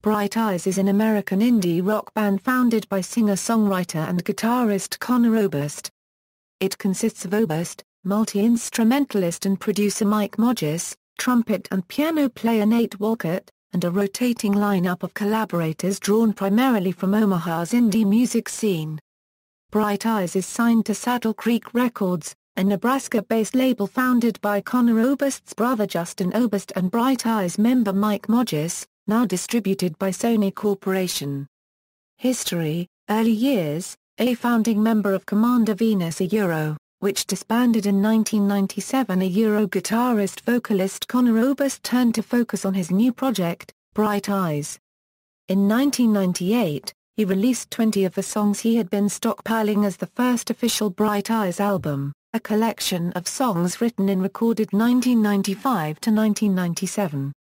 Bright Eyes is an American indie rock band founded by singer-songwriter and guitarist Conor Oberst. It consists of Oberst, multi-instrumentalist and producer Mike Mogis, trumpet and piano player Nate Walcott, and a rotating lineup of collaborators drawn primarily from Omaha's indie music scene. Bright Eyes is signed to Saddle Creek Records, a Nebraska-based label founded by Conor Oberst's brother Justin Oberst and Bright Eyes member Mike Mogis, now distributed by Sony Corporation. History: Early years: a founding member of Commander Venus which disbanded in 1997. Guitarist vocalist Conor Oberst turned to focus on his new project, Bright Eyes. In 1998, he released 20 of the songs he had been stockpiling as the first official Bright Eyes album, a collection of songs written and recorded 1995 to 1997.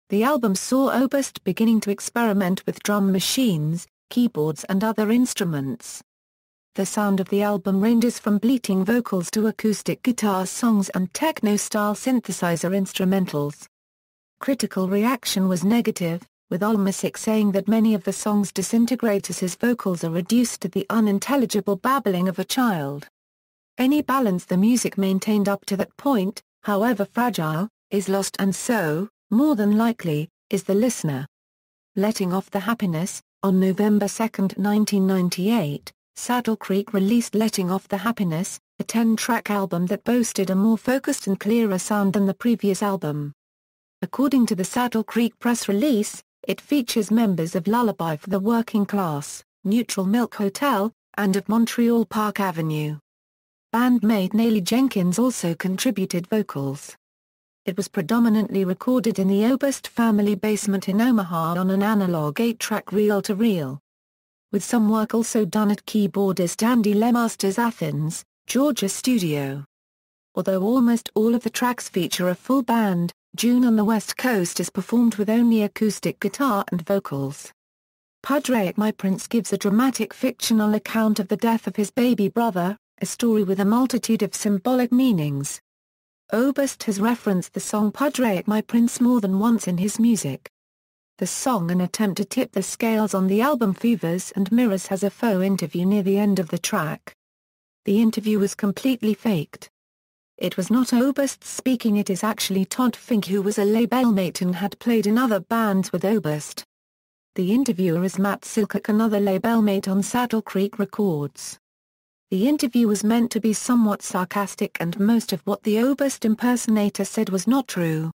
The album saw Oberst beginning to experiment with drum machines, keyboards and other instruments. The sound of the album ranges from bleating vocals to acoustic guitar songs and techno-style synthesizer instrumentals. Critical reaction was negative, with AllMusic saying that many of the songs disintegrate as his vocals are reduced to the unintelligible babbling of a child. Any balance the music maintained up to that point, however fragile, is lost and so, more than likely, is the listener. Letting Off the Happiness. On November 2, 1998, Saddle Creek released Letting Off the Happiness, a 10-track album that boasted a more focused and clearer sound than the previous album. According to the Saddle Creek press release, it features members of Lullaby for the Working Class, Neutral Milk Hotel, and of Montreal Park Avenue. Bandmate Nellie Jenkins also contributed vocals. It was predominantly recorded in the Oberst family basement in Omaha on an analog 8-track reel-to-reel. With some work also done at keyboardist Andy Lemaster's Athens, Georgia studio. Although almost all of the tracks feature a full band, June on the West Coast is performed with only acoustic guitar and vocals. Padre My Prince gives a dramatic fictional account of the death of his baby brother, a story with a multitude of symbolic meanings. Oberst has referenced the song Padre My Prince more than once in his music. The song An Attempt to Tip the Scales on the album Fevers and Mirrors has a faux interview near the end of the track. The interview was completely faked. It was not Oberst speaking, it is actually Todd Fink, who was a labelmate and had played in other bands with Oberst. The interviewer is Matt Silcock, another labelmate on Saddle Creek Records. The interview was meant to be somewhat sarcastic and most of what the Oberst impersonator said was not true.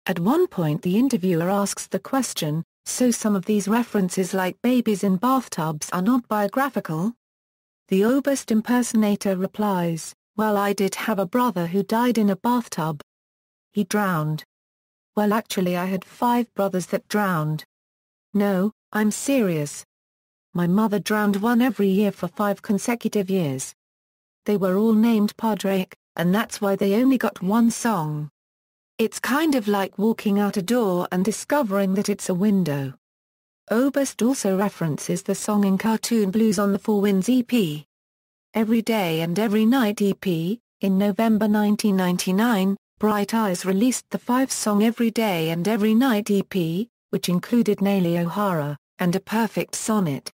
At one point the interviewer asks the question, so some of these references like babies in bathtubs are not biographical? The Oberst impersonator replies, well, I did have a brother who died in a bathtub. He drowned. Well, actually I had 5 brothers that drowned. No, I'm serious. My mother drowned one every year for 5 consecutive years. They were all named Padre, and that's why they only got one song. It's kind of like walking out a door and discovering that it's a window. Oberst also references the song in Cartoon Blues on the Four Winds EP. Every Day and Every Night EP. In November 1999, Bright Eyes released the 5-song Every Day and Every Night EP, which included Nellie O'Hara, and A Perfect Sonnet.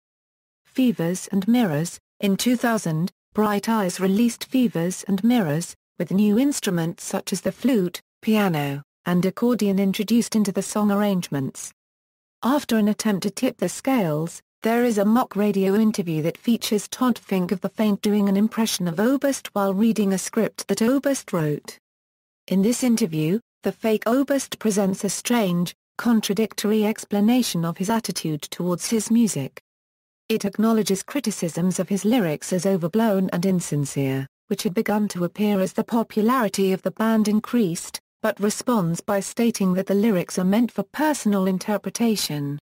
Fevers and Mirrors. In 2000, Bright Eyes released Fevers and Mirrors, with new instruments such as the flute, piano, and accordion introduced into the song arrangements. After An Attempt to Tip the Scales, there is a mock radio interview that features Todd Fink of The Faint doing an impression of Oberst while reading a script that Oberst wrote. In this interview, the fake Oberst presents a strange, contradictory explanation of his attitude towards his music. It acknowledges criticisms of his lyrics as overblown and insincere, which had begun to appear as the popularity of the band increased, but responds by stating that the lyrics are meant for personal interpretation.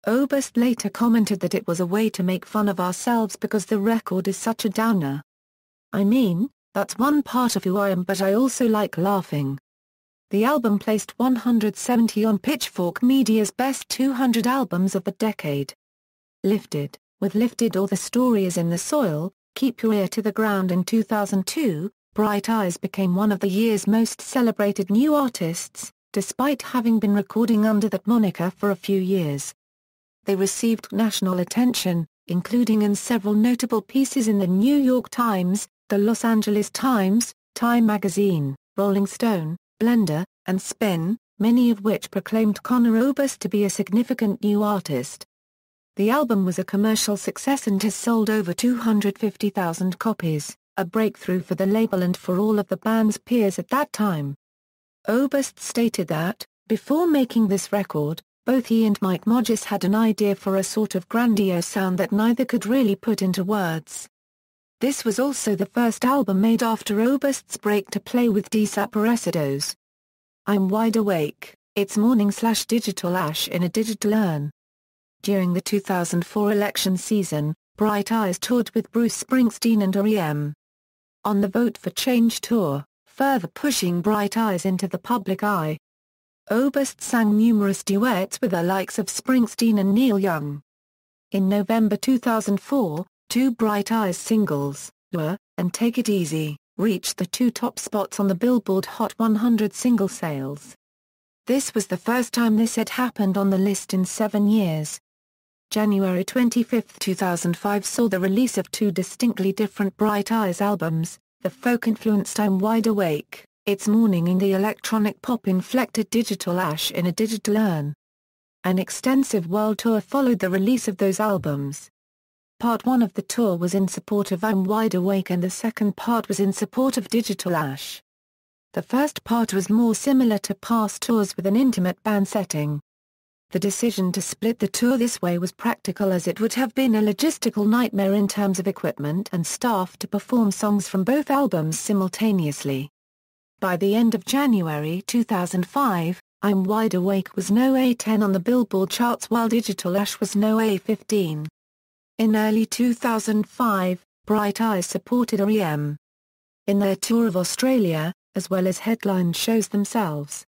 Oberst later commented that it was a way to make fun of ourselves because the record is such a downer. I mean, that's one part of who I am, but I also like laughing. The album placed 170 on Pitchfork Media's Best 200 Albums of the Decade. Lifted, with Lifted or The Story Is in the Soil, Keep Your Ear to the Ground. In 2002, Bright Eyes became one of the year's most celebrated new artists, despite having been recording under that moniker for a few years. they received national attention, including in several notable pieces in the New York Times, the Los Angeles Times, Time magazine, Rolling Stone, Blender, and Spin, many of which proclaimed Conor Oberst to be a significant new artist. The album was a commercial success and has sold over 250,000 copies, a breakthrough for the label and for all of the band's peers at that time. Oberst stated that, before making this record, both he and Mike Mogis had an idea for a sort of grandiose sound that neither could really put into words. This was also the first album made after Oberst's break to play with Desaparecidos. I'm Wide Awake, It's Morning/Digital Ash in a Digital Urn. During the 2004 election season, Bright Eyes toured with Bruce Springsteen and R.E.M. on the Vote for Change tour, further pushing Bright Eyes into the public eye. Oberst sang numerous duets with the likes of Springsteen and Neil Young. In November 2004, two Bright Eyes singles, Lure and Take It Easy, reached the two top spots on the Billboard Hot 100 single sales. This was the first time this had happened on the list in 7 years. January 25, 2005 saw the release of two distinctly different Bright Eyes albums, the folk-influenced I'm Wide Awake, It's Morning and the electronic pop-inflected Digital Ash in a Digital Urn. An extensive world tour followed the release of those albums. Part 1 of the tour was in support of I'm Wide Awake and the second part was in support of Digital Ash. The first part was more similar to past tours with an intimate band setting. The decision to split the tour this way was practical as it would have been a logistical nightmare in terms of equipment and staff to perform songs from both albums simultaneously. By the end of January 2005, I'm Wide Awake was no A10 on the Billboard charts while Digital Ash was no A15. In early 2005, Bright Eyes supported R.E.M. in their tour of Australia, as well as headline shows themselves.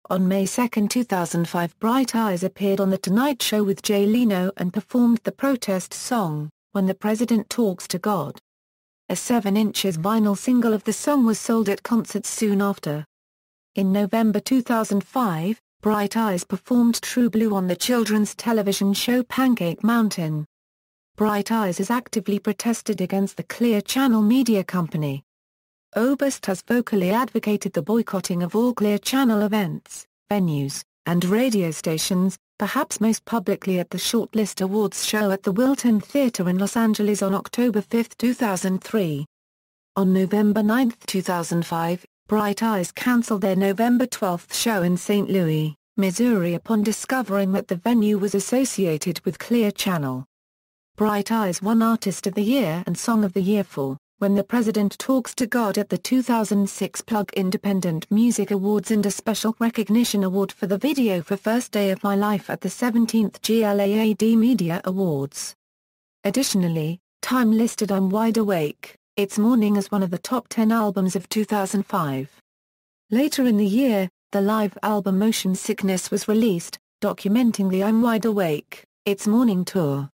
On May 2, 2005 Bright Eyes appeared on The Tonight Show with Jay Leno and performed the protest song, When the President Talks to God. A 7-inch vinyl single of the song was sold at concerts soon after. In November 2005, Bright Eyes performed True Blue on the children's television show Pancake Mountain. Bright Eyes has actively protested against the Clear Channel Media Company. Oberst has vocally advocated the boycotting of all Clear Channel events, venues, and radio stations, perhaps most publicly at the Shortlist Awards show at the Wilton Theatre in Los Angeles on October 5, 2003. On November 9, 2005, Bright Eyes cancelled their November 12 show in St. Louis, Missouri upon discovering that the venue was associated with Clear Channel. Bright Eyes won Artist of the Year and Song of the Year for When the President Talks to God at the 2006 Plug Independent Music Awards and a Special Recognition Award for the video for First Day of My Life at the 17th GLAAD Media Awards. Additionally, Time listed I'm Wide Awake, It's Morning as one of the top 10 albums of 2005. Later in the year, the live album Motion Sickness was released, documenting the I'm Wide Awake, It's Morning tour.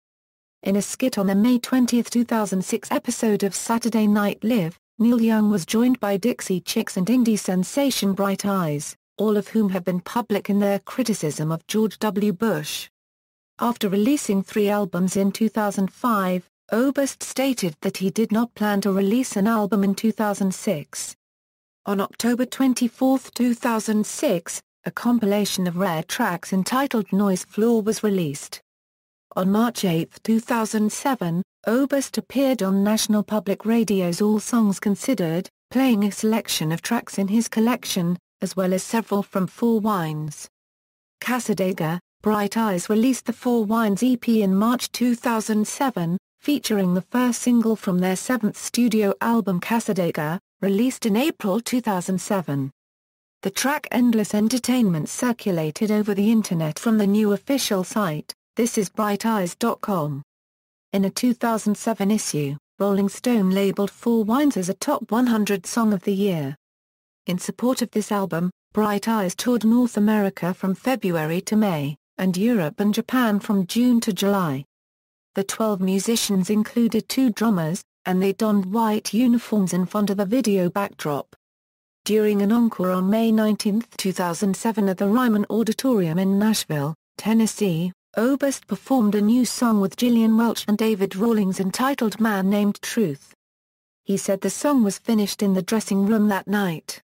In a skit on the May 20, 2006 episode of Saturday Night Live, Neil Young was joined by Dixie Chicks and indie sensation Bright Eyes, all of whom have been public in their criticism of George W. Bush. After releasing 3 albums in 2005, Oberst stated that he did not plan to release an album in 2006. On October 24, 2006, a compilation of rare tracks entitled Noise Floor was released. On March 8, 2007, Oberst appeared on National Public Radio's All Songs Considered, playing a selection of tracks in his collection, as well as several from Four Winds. Cassadaga, Bright Eyes released the Four Winds EP in March 2007, featuring the first single from their 7th studio album Cassadaga, released in April 2007. The track Endless Entertainment circulated over the internet from the new official site, thisisbrighteyes.com. In a 2007 issue, Rolling Stone labeled Four Winds as a top 100 song of the year. In support of this album, Bright Eyes toured North America from February to May, and Europe and Japan from June to July. The 12 musicians included 2 drummers, and they donned white uniforms in front of a video backdrop. During an encore on May 19, 2007 at the Ryman Auditorium in Nashville, Tennessee, Oberst performed a new song with Gillian Welch and David Rawlings entitled Man Named Truth. He said the song was finished in the dressing room that night.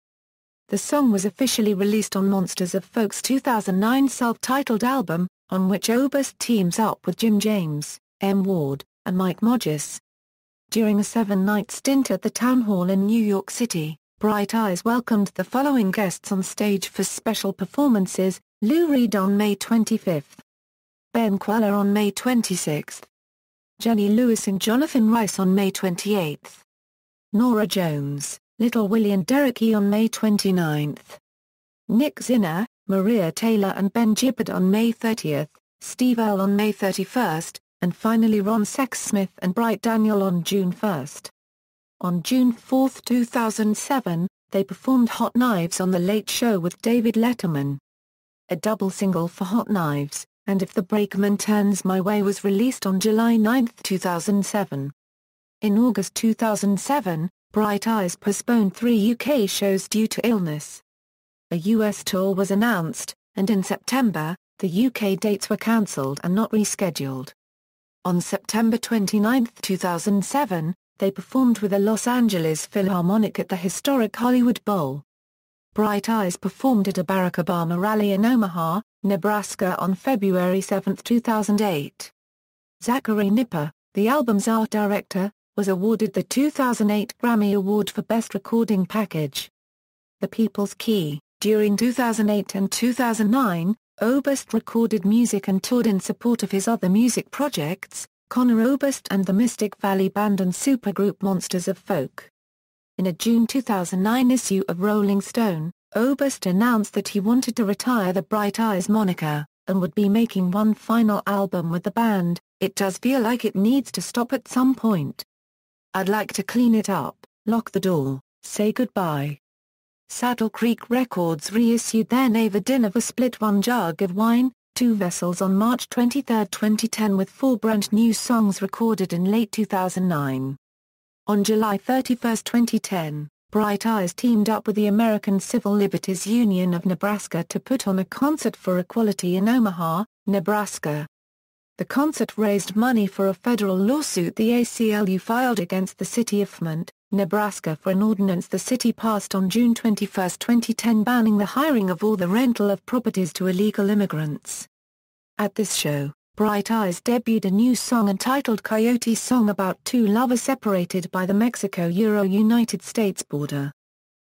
The song was officially released on Monsters of Folk's 2009 self-titled album, on which Oberst teams up with Jim James, M. Ward, and Mike Mogis. During a 7-night stint at the Town Hall in New York City, Bright Eyes welcomed the following guests on stage for special performances: Lou Reed on May 25, Ben Queller on May 26, Jenny Lewis and Jonathan Rice on May 28, Norah Jones, Little Willie and Derek E. on May 29, Nick Zinner, Maria Taylor and Ben Gibbard on May 30, Steve Earle on May 31, and finally Ron Sexsmith and Bright Daniel on June 1. On June 4, 2007, they performed Hot Knives on The Late Show with David Letterman. A double single for Hot Knives, and If the Brakeman Turns My Way, was released on July 9, 2007. In August 2007, Bright Eyes postponed 3 UK shows due to illness. A US tour was announced, and in September, the UK dates were cancelled and not rescheduled. On September 29, 2007, they performed with the Los Angeles Philharmonic at the historic Hollywood Bowl. Bright Eyes performed at a Barack Obama rally in Omaha, Nebraska on February 7, 2008. Zachary Nipper, the album's art director, was awarded the 2008 Grammy Award for Best Recording Package. The People's Key. During 2008 and 2009, Oberst recorded music and toured in support of his other music projects, Conor Oberst and the Mystic Valley Band and supergroup Monsters of Folk. In a June 2009 issue of Rolling Stone, Oberst announced that he wanted to retire the Bright Eyes moniker, and would be making one final album with the band. It does feel like it needs to stop at some point. I'd like to clean it up, lock the door, say goodbye. Saddle Creek Records reissued their Never Dinner for Split One Jug of Wine, Two Vessels on March 23, 2010 with 4 brand new songs recorded in late 2009. On July 31, 2010, Bright Eyes teamed up with the American Civil Liberties Union of Nebraska to put on a concert for equality in Omaha, Nebraska. The concert raised money for a federal lawsuit the ACLU filed against the city of Flint, Nebraska for an ordinance the city passed on June 21, 2010 banning the hiring of or the rental of properties to illegal immigrants. At this show, Bright Eyes debuted a new song entitled Coyote Song about two lovers separated by the Mexico-United States border.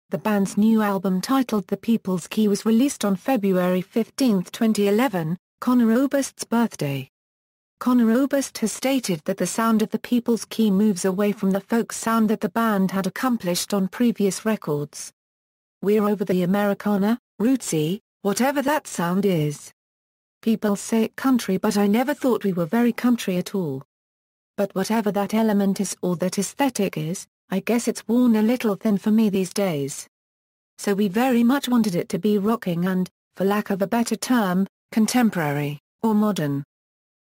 The band's new album titled The People's Key was released on February 15, 2011, Conor Oberst's birthday. Conor Oberst has stated that the sound of The People's Key moves away from the folk sound that the band had accomplished on previous records. We're over the Americana, rootsy, whatever that sound is. People say it country, but I never thought we were very country at all. But whatever that element is or that aesthetic is, I guess it's worn a little thin for me these days. So we very much wanted it to be rocking and, for lack of a better term, contemporary, or modern.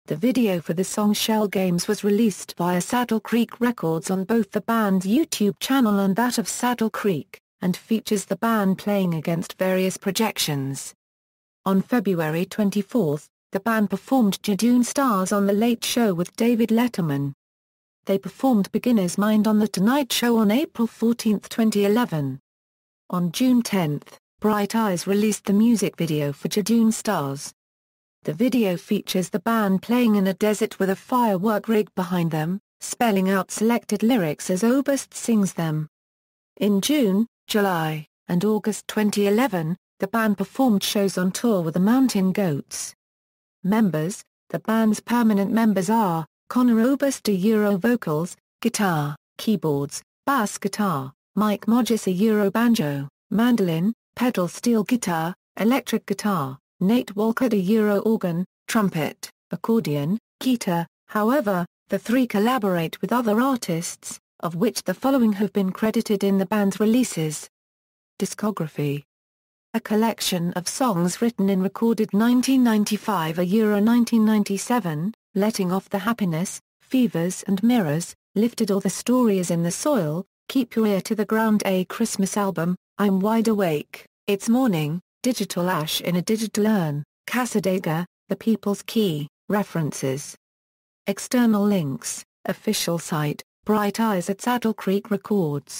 The video for the song Shell Games was released via Saddle Creek Records on both the band's YouTube channel and that of Saddle Creek, and features the band playing against various projections. On February 24, the band performed Jejune Stars on The Late Show with David Letterman. They performed Beginner's Mind on The Tonight Show on April 14, 2011. On June 10, Bright Eyes released the music video for Jejune Stars. The video features the band playing in a desert with a firework rig behind them, spelling out selected lyrics as Oberst sings them. In June, July, and August 2011, the band performed shows on tour with the Mountain Goats. Members: the band's permanent members are, Conor Oberst Euro vocals, guitar, keyboards, bass guitar, Mike Mogis Euro banjo, mandolin, pedal steel guitar, electric guitar, Nate Walcott Euro organ, trumpet, accordion, guitar. However, the three collaborate with other artists, of which the following have been credited in the band's releases. Discography: a collection of songs written and recorded 1995 Euro 1997, Letting Off the Happiness, Fevers and Mirrors, Lifted or The Story Is in the Soil, Keep Your Ear to the Ground, A Christmas Album, I'm Wide Awake, It's Morning, Digital Ash in a Digital Urn, Cassadaga, The People's Key, References. External links: official site, Bright Eyes at Saddle Creek Records.